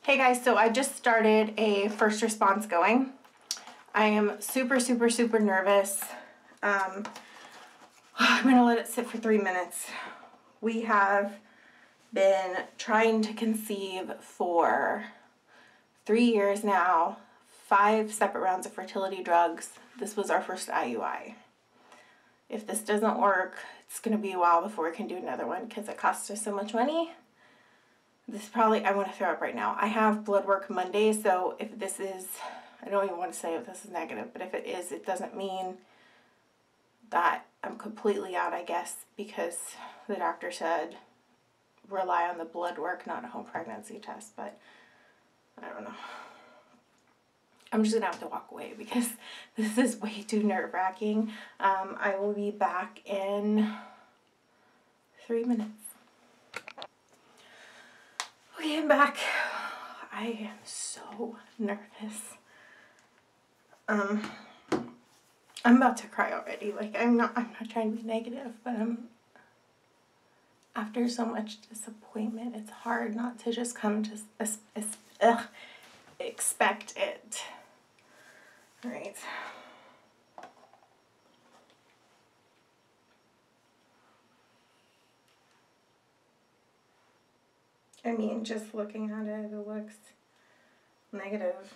Hey guys, so I just started a first response going. I am super nervous. I'm gonna let it sit for 3 minutes. We have been trying to conceive for 3 years now, 5 separate rounds of fertility drugs. This was our first IUI. If this doesn't work, it's gonna be a while before we can do another one because it costs us so much money. This probably, I want to throw up right now. I have blood work Monday, so if this is, I don't even want to say if this is negative, but if it is, it doesn't mean that I'm completely out, I guess, because the doctor said rely on the blood work, not a home pregnancy test, but I don't know. I'm just going to have to walk away because this is way too nerve-wracking. I will be back in 3 minutes. Okay, I'm back. I am so nervous. I'm about to cry already. Like, I'm not trying to be negative, but after so much disappointment, it's hard not to just come to expect it. All right. I mean, just looking at it, it looks negative.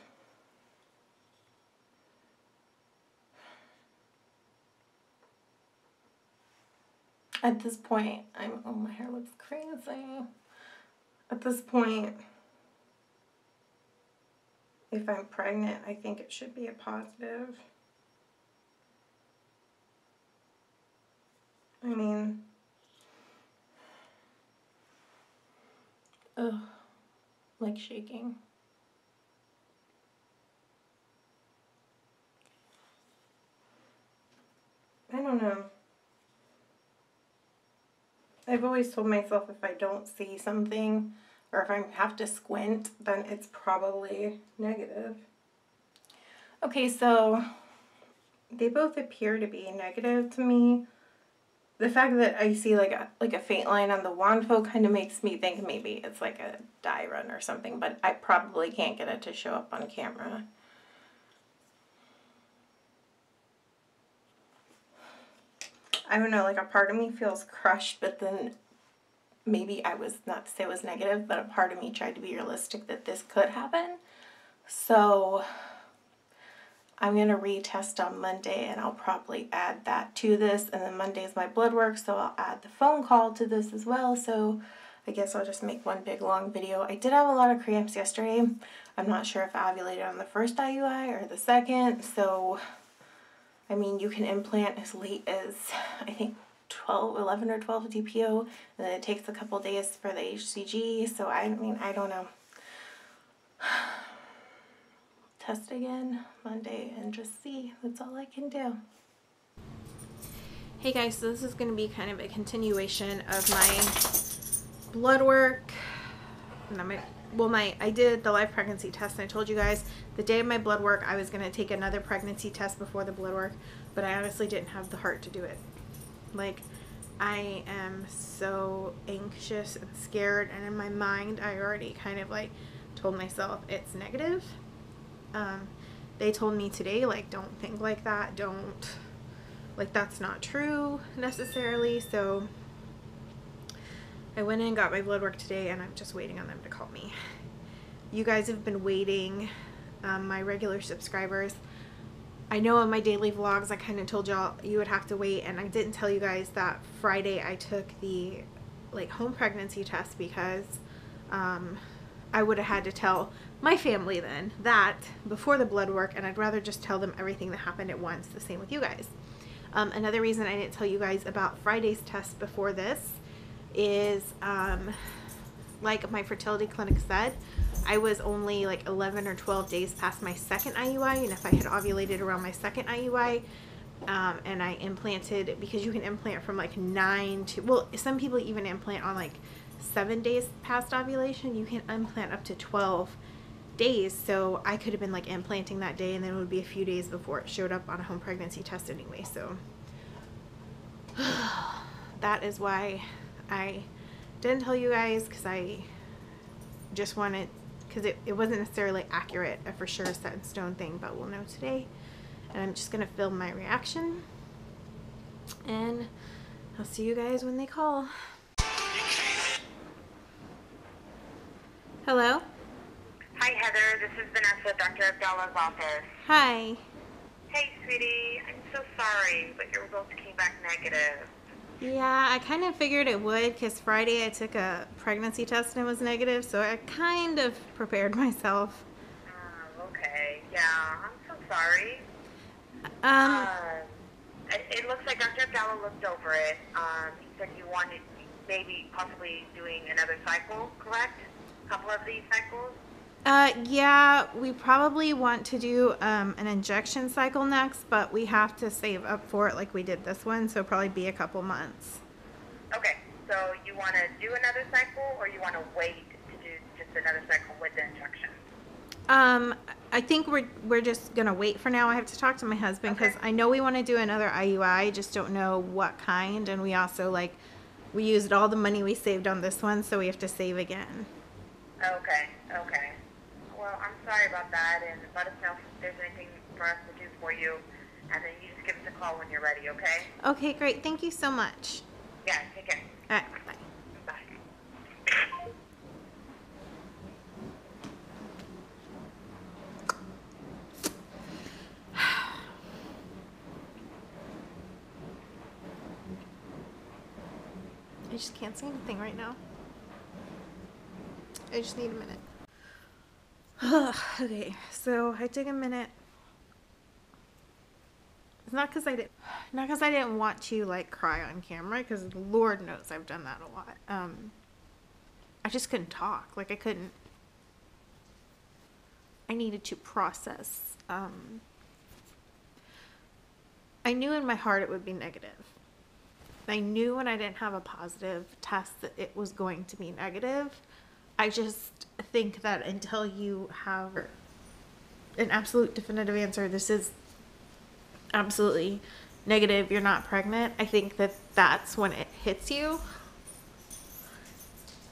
At this point, oh, my hair looks crazy. At this point, if I'm pregnant, I think it should be a positive. I mean, ugh, like shaking. I don't know. I've always told myself if I don't see something or if I have to squint, then it's probably negative. Okay, so they both appear to be negative to me. The fact that I see like a faint line on the Wanfo kind of makes me think maybe it's like a dye run or something, but I probably can't get it to show up on camera. I don't know, like a part of me feels crushed, but then maybe I was, not to say it was negative, but a part of me tried to be realistic that this could happen. So I'm going to retest on Monday, and I'll probably add that to this, and then Monday is my blood work, so I'll add the phone call to this as well. So I guess I'll just make one big long video. I did have a lot of cramps yesterday. I'm not sure if I ovulated on the first IUI or the second, so I mean, you can implant as late as, I think, 11 or 12 DPO, and then it takes a couple days for the HCG, so I mean, I don't know. Test again Monday and just see. That's all I can do. Hey guys, so this is going to be kind of a continuation of my blood work. And I did the live pregnancy test, and I told you guys the day of my blood work I was going to take another pregnancy test before the blood work, but I honestly didn't have the heart to do it. Like, I am so anxious and scared, and in my mind I already kind of like told myself it's negative. They told me today, like, don't think like that, that's not true necessarily. So I went in and got my blood work today, and I'm just waiting on them to call me. You guys have been waiting, my regular subscribers. I know in my daily vlogs I kind of told y'all you would have to wait, and I didn't tell you guys that Friday I took the home pregnancy test because I would have had to tell my family then that before the blood work, and I'd rather just tell them everything that happened at once. The same with you guys. Another reason I didn't tell you guys about Friday's test before this is like my fertility clinic said, I was only like 11 or 12 days past my second IUI, and if I had ovulated around my second IUI, and I implanted, because you can implant from like 9 to, well, some people even implant on like 7 days past ovulation. You can implant up to 12 days, so I could have been like implanting that day, and then it would be a few days before it showed up on a home pregnancy test anyway. So that is why I didn't tell you guys, because I just wanted because it wasn't necessarily accurate, a for sure set in stone thing, but we'll know today. And I'm just gonna film my reaction, and I'll see you guys when they call. Hello? Hi, Heather. This is Vanessa, Dr. Abdallah's office. Hi. Hey, sweetie. I'm so sorry, but your results came back negative. Yeah, I kind of figured it would, because Friday I took a pregnancy test and it was negative, so I kind of prepared myself. Okay. Yeah, I'm so sorry. It looks like Dr. Abdallah looked over it. He said you wanted maybe possibly doing another cycle, correct? A couple of these cycles? Yeah, we probably want to do an injection cycle next, but we have to save up for it like we did this one, so it'll probably be a couple months. Okay, so you want to do another cycle, or you want to wait to do just another cycle with the injection? I think we're just gonna wait for now. I have to talk to my husband because I know we want to do another IUI, just don't know what kind, and we also we used all the money we saved on this one, so we have to save again. Okay. Well, I'm sorry about that, and let us know if there's anything for us to do for you, and then you just give us a call when you're ready, okay? Okay, great. Thank you so much. Yeah, take care. All right, bye. Bye. I just can't say anything right now. I just need a minute. Okay, so I took a minute. It's not because I didn't want to cry on camera, because Lord knows I've done that a lot. I just couldn't talk. I couldn't. I needed to process. I knew in my heart it would be negative. I knew when I didn't have a positive test that it was going to be negative. I just think that until you have an absolute definitive answer, this is absolutely negative, you're not pregnant, I think that that's when it hits you.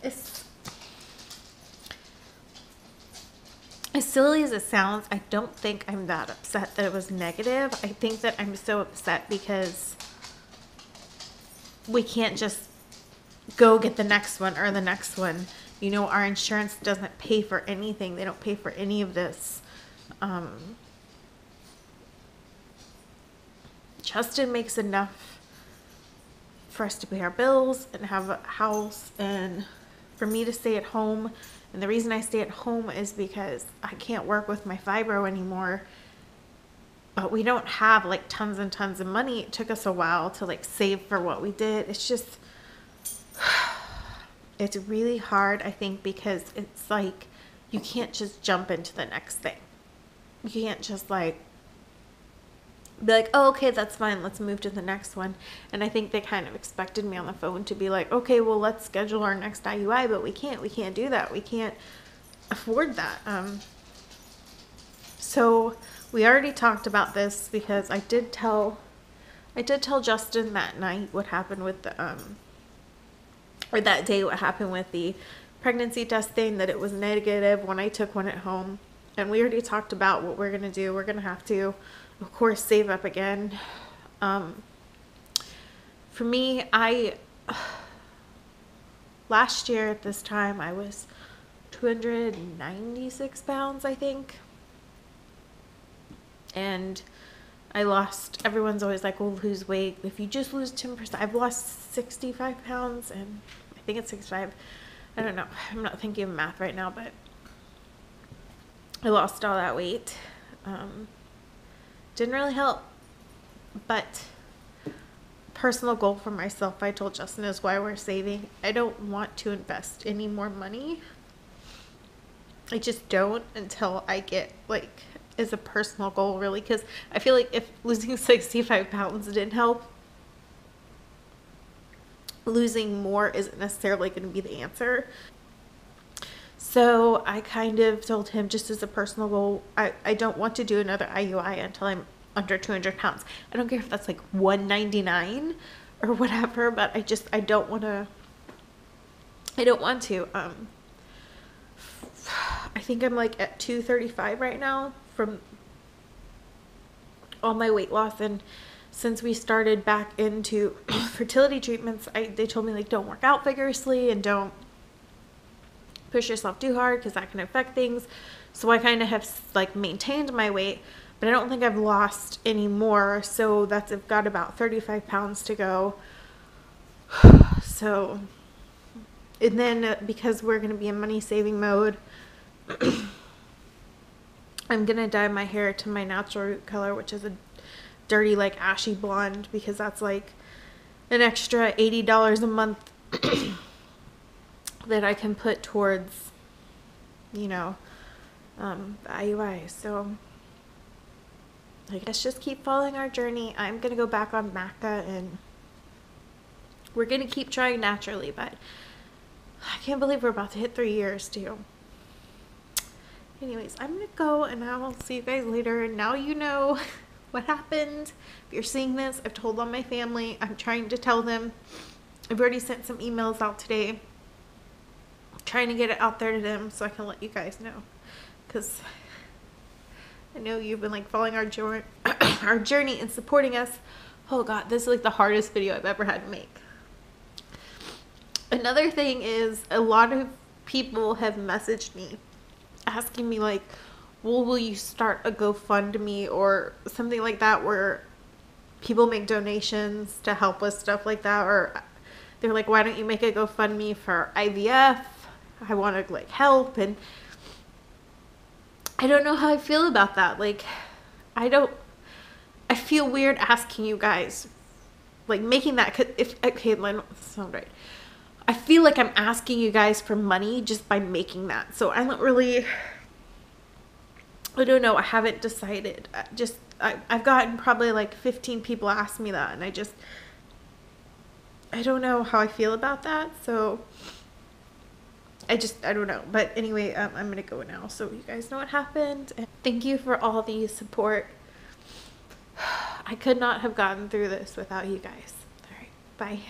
As silly as it sounds, I don't think I'm that upset that it was negative. I think that I'm so upset because we can't just go get the next one or the next one. You know, our insurance doesn't pay for anything. They don't pay for any of this. Justin makes enough for us to pay our bills and have a house and for me to stay at home. And the reason I stay at home is because I can't work with my fibro anymore. But we don't have tons and tons of money. It took us a while to save for what we did. It's just, it's really hard, I think, because it's you can't just jump into the next thing. You can't just be like, oh, okay, that's fine, let's move to the next one. And I think they kind of expected me on the phone to be like, okay, well, let's schedule our next IUI, but we can't do that. We can't afford that. So we already talked about this because I did tell Justin that night what happened with the or that day what happened with the pregnancy testing, that it was negative when I took one at home. And we already talked about what we're gonna do. We're gonna have to, of course, save up again. For me, last year at this time I was 296 pounds, I think. And I lost, everyone's always like, well, lose weight. If you just lose 10%, I've lost 65 pounds, and I think it's 65. I don't know. I'm not thinking of math right now, but I lost all that weight. Didn't really help, but personal goal for myself, I told Justin, is why we're saving. I don't want to invest any more money. I just don't until I get is a personal goal, really, because I feel like if losing 65 pounds didn't help, losing more isn't necessarily going to be the answer. So I kind of told him, just as a personal goal, I don't want to do another IUI until I'm under 200 pounds. I don't care if that's 199 or whatever, but I don't want to. I think I'm like at 235 right now from all my weight loss. And since we started back into fertility treatments, they told me like don't work out vigorously and don't push yourself too hard because that can affect things. So I kind of have like maintained my weight, but I don't think I've lost any more. So I've got about 35 pounds to go. So, and then because we're going to be in money saving mode, I'm going to dye my hair to my natural root color, which is a dirty, like ashy blonde, because that's like an extra $80 a month that I can put towards, you know, the IUI. So I guess just keep following our journey. I'm going to go back on Maca and we're going to keep trying naturally, but I can't believe we're about to hit 3 years too. Anyways, I'm going to go and I will see you guys later. And now you know what happened. If you're seeing this, I've told all my family. I'm trying to tell them. I've already sent some emails out today. I'm trying to get it out there to them so I can let you guys know. Because I know you've been like following our journey and supporting us. Oh God, this is like the hardest video I've ever had to make. Another thing is a lot of people have messaged me asking me like, well, will you start a GoFundMe or something like that where people make donations to help with stuff like that? Or they're like, why don't you make a GoFundMe for IVF? I want to like help. And I don't know how I feel about that. Like, I feel weird asking you guys, like making that, okay, Lynn, sound right. I feel like I'm asking you guys for money just by making that. So I don't really, I don't know. I haven't decided. I've gotten probably like 15 people ask me that. And I don't know how I feel about that. So I don't know. But anyway, I'm going to go now. So you guys know what happened. And thank you for all the support. I could not have gotten through this without you guys. All right. Bye.